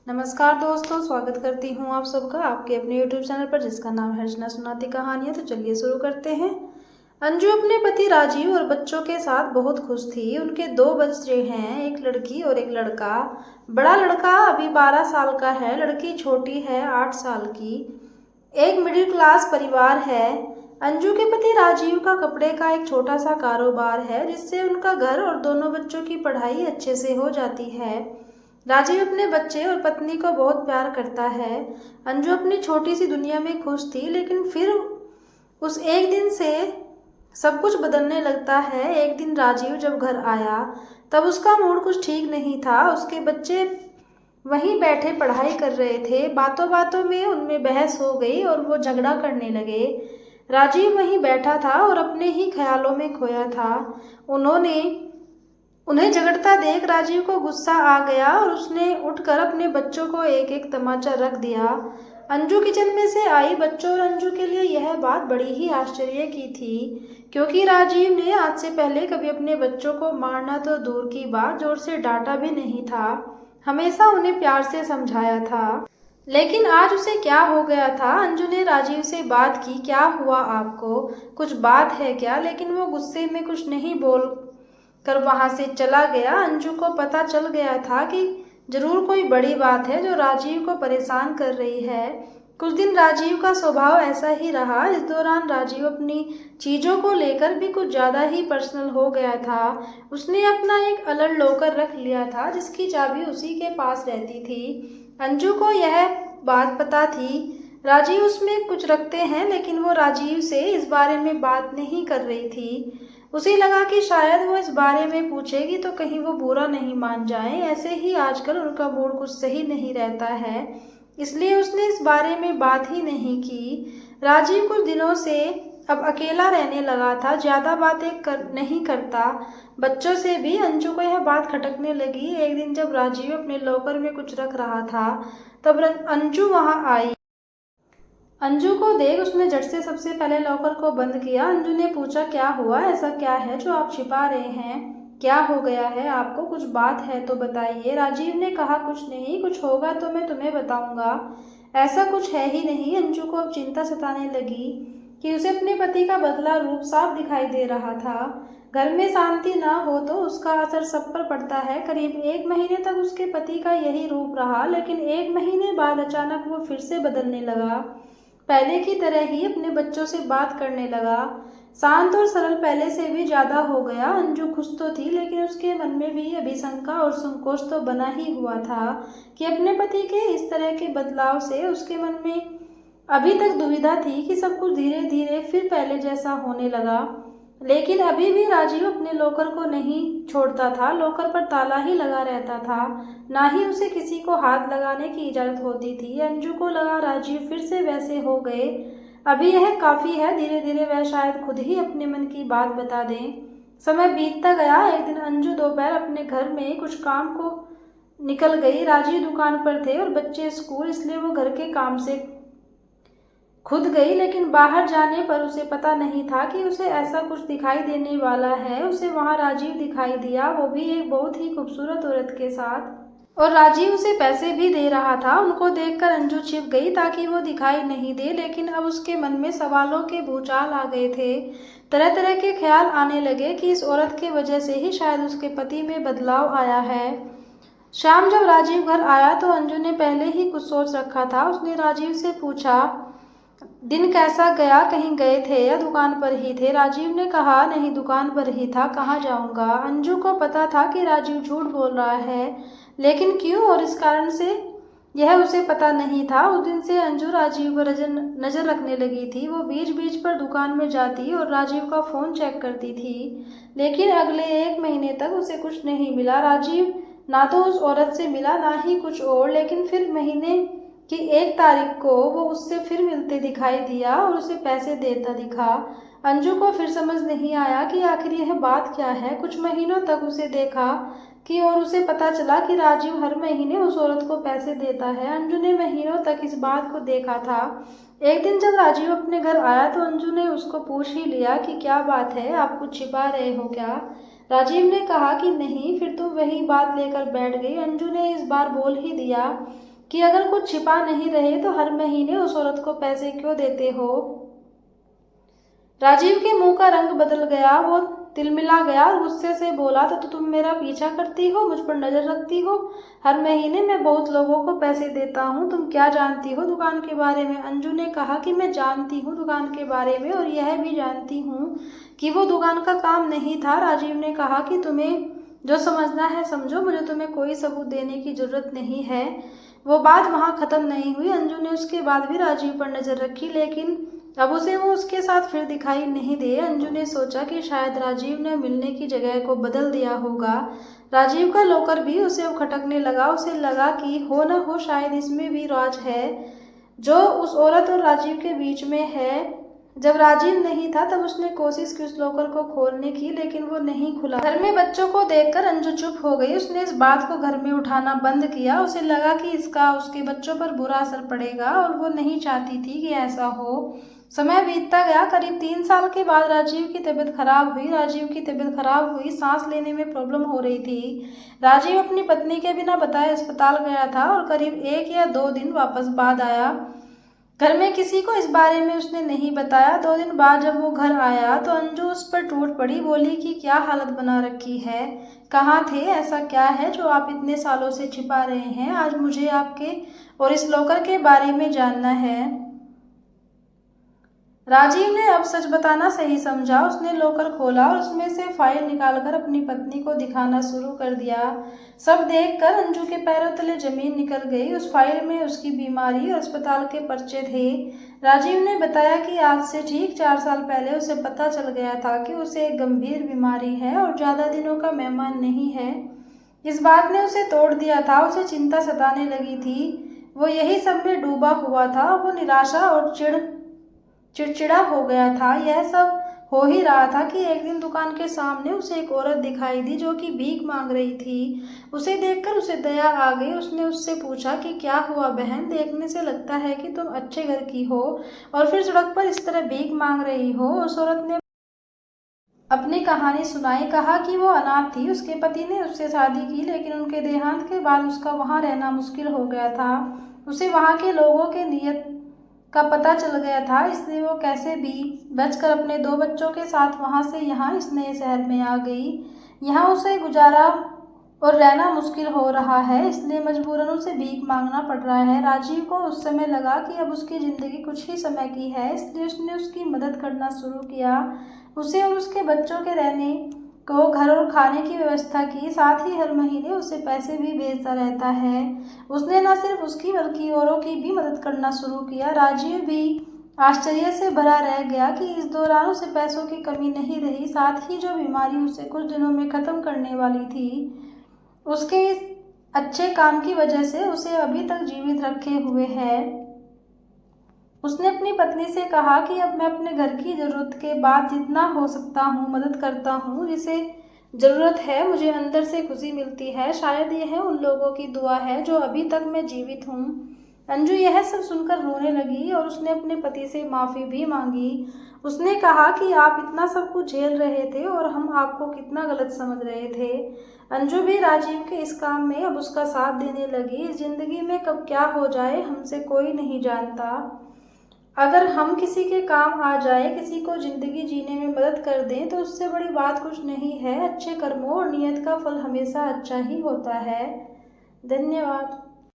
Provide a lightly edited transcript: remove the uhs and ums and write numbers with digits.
नमस्कार दोस्तों, स्वागत करती हूँ आप सबका आपके अपने YouTube चैनल पर जिसका नाम है अर्चना सुनाती कहानियाँ। तो चलिए शुरू करते हैं। अंजू अपने पति राजीव और बच्चों के साथ बहुत खुश थी। उनके 2 बच्चे हैं, एक लड़की और एक लड़का। बड़ा लड़का अभी 12 साल का है, लड़की छोटी है 8 साल की। एक मिडिल क्लास परिवार है। अंजू के पति राजीव का कपड़े का एक छोटा सा कारोबार है जिससे उनका घर और दोनों बच्चों की पढ़ाई अच्छे से हो जाती है। राजीव अपने बच्चे और पत्नी को बहुत प्यार करता है। अंजू अपनी छोटी सी दुनिया में खुश थी, लेकिन फिर उस एक दिन से सब कुछ बदलने लगता है। एक दिन राजीव जब घर आया तब उसका मूड कुछ ठीक नहीं था। उसके बच्चे वहीं बैठे पढ़ाई कर रहे थे। बातों बातों में उनमें बहस हो गई और वो झगड़ा करने लगे। राजीव वहीं बैठा था और अपने ही ख्यालों में खोया था। उन्हें झगड़ता देख राजीव को गुस्सा आ गया और उसने उठकर अपने बच्चों को एक एक तमाचा रख दिया। अंजू किचन में से आई। बच्चों और अंजू के लिए यह बात बड़ी ही आश्चर्य की थी, क्योंकि राजीव ने आज से पहले कभी अपने बच्चों को मारना तो दूर की बात, जोर से डांटा भी नहीं था। हमेशा उन्हें प्यार से समझाया था। लेकिन आज उसे क्या हो गया था? अंजू ने राजीव से बात की, क्या हुआ आपको? कुछ बात है क्या? लेकिन वो गुस्से में कुछ नहीं बोल कर वहां से चला गया। अंजू को पता चल गया था कि जरूर कोई बड़ी बात है जो राजीव को परेशान कर रही है। कुछ दिन राजीव का स्वभाव ऐसा ही रहा। इस दौरान राजीव अपनी चीजों को लेकर भी कुछ ज्यादा ही पर्सनल हो गया था। उसने अपना एक अलग लॉकर रख लिया था जिसकी चाबी उसी के पास रहती थी। अंजू को यह बात पता थी राजीव उसमें कुछ रखते हैं, लेकिन वो राजीव से इस बारे में बात नहीं कर रही थी। उसे लगा कि शायद वो इस बारे में पूछेगी तो कहीं वो बुरा नहीं मान जाए। ऐसे ही आजकल उनका मूड कुछ सही नहीं रहता है, इसलिए उसने इस बारे में बात ही नहीं की। राजीव कुछ दिनों से अब अकेला रहने लगा था, ज्यादा बातें नहीं करता। बच्चों से भी अंजू को यह बात खटकने लगी। एक दिन जब राजीव अपने लॉकर में कुछ रख रहा था तब अंजू वहां आई। अंजू को देख उसने झट से सबसे पहले लॉकर को बंद किया। अंजू ने पूछा, क्या हुआ? ऐसा क्या है जो आप छिपा रहे हैं? क्या हो गया है आपको? कुछ बात है तो बताइए। राजीव ने कहा, कुछ नहीं, कुछ होगा तो मैं तुम्हें बताऊंगा। ऐसा कुछ है ही नहीं। अंजू को अब चिंता सताने लगी कि उसे अपने पति का बदला रूप साफ दिखाई दे रहा था। घर में शांति ना हो तो उसका असर सब पर पड़ता है। करीब 1 महीने तक उसके पति का यही रूप रहा, लेकिन 1 महीने बाद अचानक वो फिर से बदलने लगा। पहले की तरह ही अपने बच्चों से बात करने लगा। शांत और सरल पहले से भी ज्यादा हो गया। अंजू खुश तो थी, लेकिन उसके मन में भी अभी शंका और संकोच तो बना ही हुआ था कि अपने पति के इस तरह के बदलाव से उसके मन में अभी तक दुविधा थी कि सब कुछ धीरे धीरे फिर पहले जैसा होने लगा। लेकिन अभी भी राजीव अपने लॉकर को नहीं छोड़ता था। लॉकर पर ताला ही लगा रहता था, ना ही उसे किसी को हाथ लगाने की इजाजत होती थी। अंजू को लगा राजीव फिर से वैसे हो गए। अभी यह काफी है, धीरे धीरे वह शायद खुद ही अपने मन की बात बता दें। समय बीतता गया। एक दिन अंजू दोपहर अपने घर में कुछ काम को निकल गई। राजीव दुकान पर थे और बच्चे स्कूल, इसलिए वो घर के काम से खुद गई। लेकिन बाहर जाने पर उसे पता नहीं था कि उसे ऐसा कुछ दिखाई देने वाला है। उसे वहां राजीव दिखाई दिया, वो भी एक बहुत ही खूबसूरत औरत के साथ, और राजीव उसे पैसे भी दे रहा था। उनको देखकर अंजू छिप गई ताकि वो दिखाई नहीं दे, लेकिन अब उसके मन में सवालों के भूचाल आ गए थे। तरह तरह के ख्याल आने लगे कि इस औरत की वजह से ही शायद उसके पति में बदलाव आया है। शाम जब राजीव घर आया तो अंजू ने पहले ही कुछ सोच रखा था। उसने राजीव से पूछा, दिन कैसा गया? कहीं गए थे या दुकान पर ही थे? राजीव ने कहा, नहीं, दुकान पर ही था, कहाँ जाऊंगा। अंजू को पता था कि राजीव झूठ बोल रहा है, लेकिन क्यों और इस कारण से यह उसे पता नहीं था। उस दिन से अंजू राजीव पर नजर रखने लगी थी। वो बीच बीच पर दुकान में जाती और राजीव का फोन चेक करती थी, लेकिन अगले 1 महीने तक उसे कुछ नहीं मिला। राजीव ना तो उस औरत से मिला, ना ही कुछ और। लेकिन फिर महीने कि 1 तारीख को वो उससे फिर मिलते दिखाई दिया और उसे पैसे देता दिखा। अंजू को फिर समझ नहीं आया कि आखिर यह बात क्या है। कुछ महीनों तक उसे देखा कि और उसे पता चला कि राजीव हर महीने उस औरत को पैसे देता है। अंजू ने महीनों तक इस बात को देखा था। एक दिन जब राजीव अपने घर आया तो अंजू ने उसको पूछ ही लिया कि क्या बात है, आप कुछ छिपा रहे हो क्या? राजीव ने कहा कि नहीं। फिर तुम वही बात लेकर बैठ गई। अंजू ने इस बार बोल ही दिया कि अगर कुछ छिपा नहीं रहे तो हर महीने उस औरत को पैसे क्यों देते हो। राजीव के मुंह का रंग बदल गया, वो तिलमिला गया और गुस्से से बोला, तो तुम मेरा पीछा करती हो, मुझ पर नजर रखती हो। हर महीने मैं बहुत लोगों को पैसे देता हूँ, तुम क्या जानती हो दुकान के बारे में। अंजू ने कहा कि मैं जानती हूँ दुकान के बारे में और यह भी जानती हूँ कि वो दुकान का काम नहीं था। राजीव ने कहा कि तुम्हें जो समझना है समझो, मुझे तुम्हें कोई सबूत देने की जरूरत नहीं है। वो बात वहाँ खत्म नहीं हुई। अंजू ने उसके बाद भी राजीव पर नजर रखी, लेकिन अब उसे वो उसके साथ फिर दिखाई नहीं दे। अंजू ने सोचा कि शायद राजीव ने मिलने की जगह को बदल दिया होगा। राजीव का लॉकर भी उसे अब खटकने लगा। उसे लगा कि हो न हो शायद इसमें भी राज है जो उस औरत और राजीव के बीच में है। जब राजीव नहीं था तब उसने कोशिश की उस लॉकर को खोलने की, लेकिन वो नहीं खुला। घर में बच्चों को देखकर अंजू चुप हो गई। उसने इस बात को घर में उठाना बंद किया। उसे लगा कि इसका उसके बच्चों पर बुरा असर पड़ेगा और वो नहीं चाहती थी कि ऐसा हो। समय बीतता गया। करीब 3 साल के बाद राजीव की तबीयत खराब हुई। सांस लेने में प्रॉब्लम हो रही थी। राजीव अपनी पत्नी के बिना बताए अस्पताल गया था और करीब 1 या 2 दिन वापस बाद आया। घर में किसी को इस बारे में उसने नहीं बताया। 2 दिन बाद जब वो घर आया तो अंजू उस पर टूट पड़ी। बोली कि क्या हालत बना रखी है, कहाँ थे, ऐसा क्या है जो आप इतने सालों से छिपा रहे हैं। आज मुझे आपके और इस लॉकर के बारे में जानना है। राजीव ने अब सच बताना सही समझा। उसने लॉकर खोला और उसमें से फाइल निकालकर अपनी पत्नी को दिखाना शुरू कर दिया। सब देखकर अंजू के पैरों तले जमीन निकल गई। उस फाइल में उसकी बीमारी और अस्पताल के पर्चे थे। राजीव ने बताया कि आज से ठीक 4 साल पहले उसे पता चल गया था कि उसे एक गंभीर बीमारी है और ज़्यादा दिनों का मेहमान नहीं है। इस बात ने उसे तोड़ दिया था। उसे चिंता सताने लगी थी। वो यही सब में डूबा हुआ था। वो निराशा और चिड़चिड़ा हो गया था। यह सब हो ही रहा था कि एक दिन दुकान के सामने उसे एक औरत दिखाई दी जो कि भीख मांग रही थी। उसे देखकर उसे दया आ गई। उसने उससे पूछा कि क्या हुआ बहन, देखने से लगता है कि तुम अच्छे घर की हो और फिर सड़क पर इस तरह भीख मांग रही हो। उस औरत ने अपनी कहानी सुनाई। कहा कि वो अनाथ थी। उसके पति ने उससे शादी की, लेकिन उनके देहांत के बाद उसका वहाँ रहना मुश्किल हो गया था। उसे वहाँ के लोगों के नियत का पता चल गया था, इसलिए वो कैसे भी बचकर अपने 2 बच्चों के साथ वहाँ से यहाँ इस नए शहर में आ गई। यहाँ उसे गुजारा और रहना मुश्किल हो रहा है, इसलिए मजबूरन उसे भीख मांगना पड़ रहा है। राजीव को उस समय लगा कि अब उसकी ज़िंदगी कुछ ही समय की है, इसलिए उसने उसकी मदद करना शुरू किया। उसे और उसके बच्चों के रहने को घर और खाने की व्यवस्था की, साथ ही हर महीने उसे पैसे भी भेजता रहता है। उसने न सिर्फ उसकी बल्कि औरों की भी मदद करना शुरू किया। राजीव भी आश्चर्य से भरा रह गया कि इस दौरान उसे पैसों की कमी नहीं रही। साथ ही जो बीमारी उसे कुछ दिनों में ख़त्म करने वाली थी, उसके इस अच्छे काम की वजह से उसे अभी तक जीवित रखे हुए है। उसने अपनी पत्नी से कहा कि अब मैं अपने घर की ज़रूरत के बाद जितना हो सकता हूँ मदद करता हूँ। जिसे ज़रूरत है मुझे अंदर से खुशी मिलती है। शायद यह उन लोगों की दुआ है जो अभी तक मैं जीवित हूँ। अंजू यह सब सुनकर रोने लगी और उसने अपने पति से माफ़ी भी मांगी। उसने कहा कि आप इतना सब कुछ झेल रहे थे और हम आपको कितना गलत समझ रहे थे। अंजू भी राजीव के इस काम में अब उसका साथ देने लगी। ज़िंदगी में कब क्या हो जाए हमसे कोई नहीं जानता। अगर हम किसी के काम आ जाए, किसी को ज़िंदगी जीने में मदद कर दें तो उससे बड़ी बात कुछ नहीं है। अच्छे कर्मों और नियत का फल हमेशा अच्छा ही होता है। धन्यवाद।